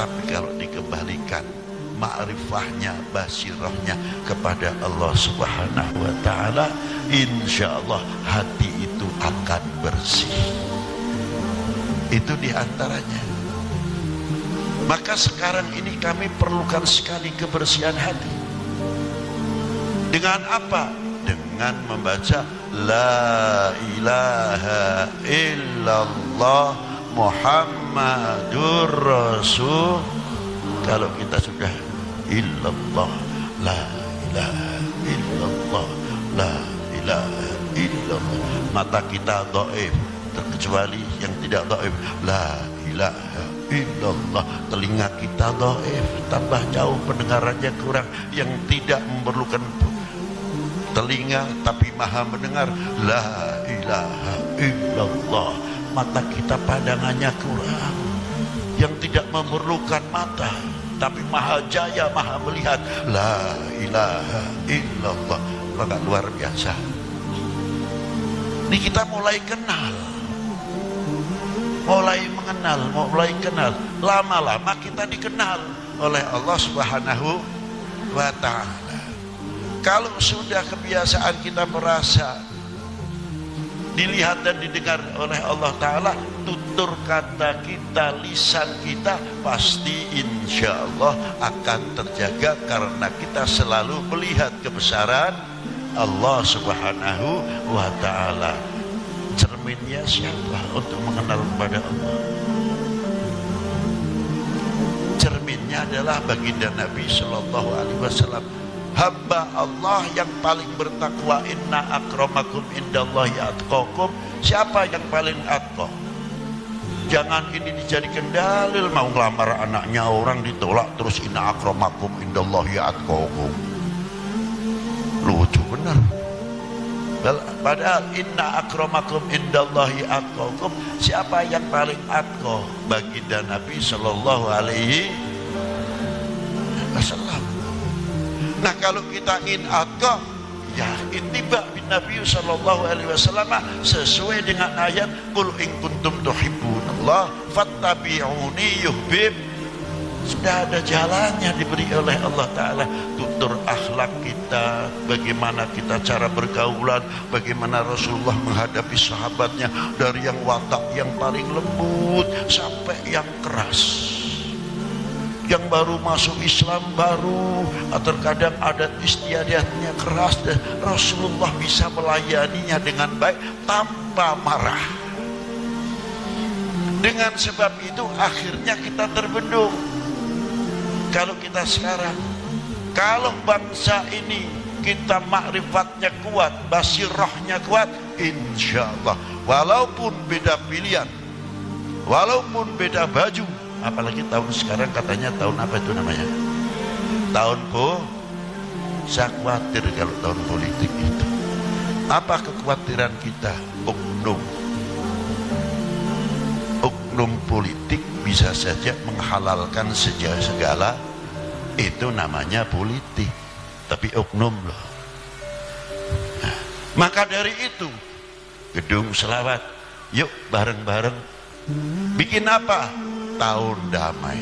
Tapi kalau dikembalikan ma'rifahnya, basirahnya kepada Allah Subhanahu wa ta'ala, insya Allah hati itu akan bersih. Itu diantaranya. Maka sekarang ini kami perlukan sekali kebersihan hati. Dengan apa? Dengan membaca La ilaha illallah Muhammadur Rasul. Kalau kita sudah illallah, la ilaha illallah, la ilaha illallah, mata kita dhaif, terkecuali yang tidak dhaif, la ilaha illallah. Telinga kita dhaif, tambah jauh pendengarannya kurang. Yang tidak memerlukan telinga tapi maha mendengar, la ilaha illallah. Mata kita pandangannya kurang. Yang tidak memerlukan mata tapi maha jaya, maha melihat, la ilaha illallah. Maka luar biasa. Ini kita mulai kenal, mulai mengenal, mulai kenal. Lama-lama kita dikenal oleh Allah Subhanahu wa ta'ala. Kalau sudah kebiasaan kita merasa dilihat dan didengar oleh Allah Ta'ala, tutur kata kita, lisan kita pasti insya Allah akan terjaga, karena kita selalu melihat kebesaran Allah Subhanahu wa ta'ala. Cerminnya siapa untuk mengenal kepada Allah? Cerminnya adalah baginda Nabi Sallallahu Alaihi Wasallam, hamba Allah yang paling bertakwa. Inna akramakum indallahi atqakum. Siapa yang paling atqa? Jangan ini dijadikan dalil, mau ngelamar anaknya orang ditolak terus inna akramakum indallahi atqakum. Lucu benar. Padahal inna akramakum indallahi atqakum, siapa yang paling atqa? Baginda Nabi Sallallahu Alaihi Wasallam. Nah, kalau kita ingin atqa, ya ittiba bin Nabi Sallallahu Alaihi Wasallam sesuai dengan ayat qul in kuntum tuhibbunallah fattabi'uni yuhbib. Sudah ada jalannya diberi oleh Allah Ta'ala. Tutur akhlak kita, bagaimana kita cara bergaulan, bagaimana Rasulullah menghadapi sahabatnya, dari yang watak yang paling lembut sampai yang keras. Yang baru masuk Islam baru, terkadang adat istiadatnya keras, dan Rasulullah bisa melayaninya dengan baik tanpa marah. Dengan sebab itu akhirnya kita terbendung. Kalau kita sekarang, kalau bangsa ini kita makrifatnya kuat, basirahnya kuat, insya Allah walaupun beda pilihan, walaupun beda baju, apalagi tahun sekarang katanya tahun apa itu namanya, tahun saya khawatir kalau tahun politik itu. Apa kekhawatiran kita? Oknum politik bisa saja menghalalkan segala, itu namanya politik, tapi oknum loh. Nah, maka dari itu gedung selawat, yuk bareng-bareng bikin apa? Tahun damai.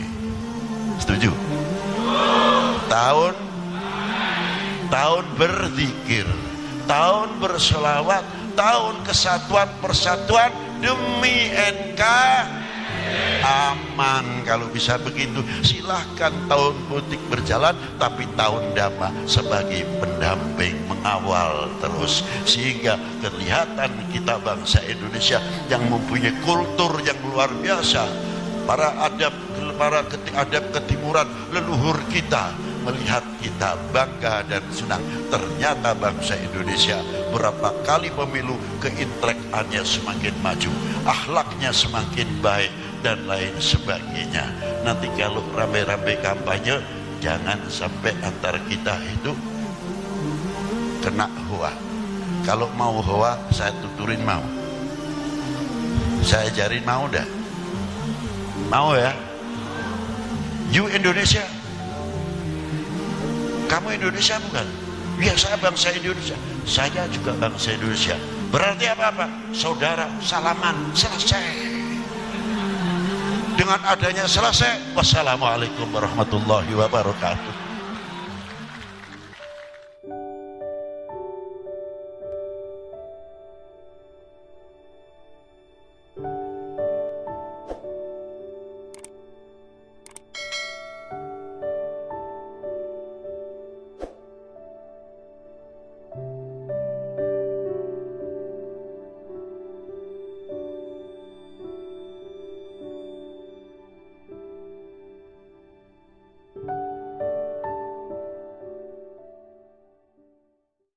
Setuju? Tahun berzikir, tahun berselawat, tahun kesatuan persatuan demi NKRI. Aman kalau bisa begitu. Silahkan tahun politik berjalan, tapi tahun damai sebagai pendamping, mengawal terus, sehingga kelihatan kita bangsa Indonesia yang mempunyai kultur yang luar biasa. Para adab ketimuran leluhur kita melihat kita bangga dan senang. Ternyata bangsa Indonesia berapa kali pemilu keintelektualnya semakin maju, akhlaknya semakin baik dan lain sebagainya. Nanti kalau ramai-ramai kampanye, jangan sampai antar kita itu kena hoa. Kalau mau hoa, saya tuturin mau, saya ajarin mau dah. Mau ya? You Indonesia, kamu Indonesia bukan? Ya, saya bangsa Indonesia. Saya juga bangsa Indonesia. Berarti apa-apa? Saudara, salaman, selesai. dengan adanya selesai. Wassalamualaikum warahmatullahi wabarakatuh.